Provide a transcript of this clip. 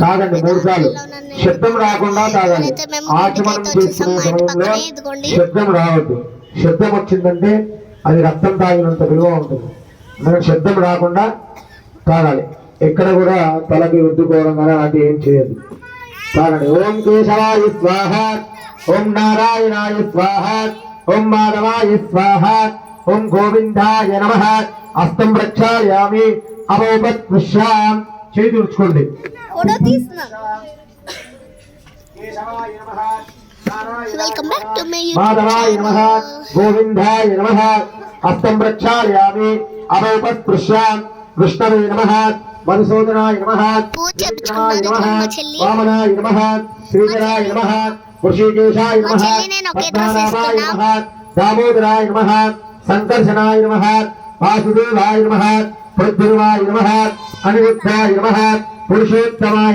తాగండి 3 సార్లు శబ్దం రాకుండా తాగాలి. ఆచమనం చేసుకునే సమయంలో శబ్దం రావద్దు. శబ్దం వచ్చిందంటే అది రక్తం తాగినంత విలువ ఉంటుంది. అందుకని శబ్దం రాకుండా తాగాలి. ఎక్కడ కూడా తలకి రుద్దుకోవడం కానీ అలాంటివి ఏం చేయదు. తాగండి. ఓం కేశవాయ స్వాహ, ఓం నారాయణాయ స్వాహ, ఓం మాధవాయ స్వాహ, ఓం గోవిందాయ నమః. హస్తం ప్రక్షాళయామి. అవోపత్ పుష్యాం. చేతి ఉంచుకోండి. మాధవాయ నమః, గోవిందాయ నమః. హస్తం ప్రక్షాళయామి. అవోపత్ పుష్యాం. విష్ణవే నమః, మధుసూదనాయ నమః, త్రివిక్రమాయ నమః, వామనాయ నమః, శ్రీధరాయ నమః, వృషికేశాయ నమః, పద్మనాభాయ నమః, దామోదరాయ నమః, సంకర్షణాయ నమః, వాసుదేవాయ నమః, పృథ్వీవాయ నమః, అనిరుద్ధాయ నమః, పురుషోత్తమాయ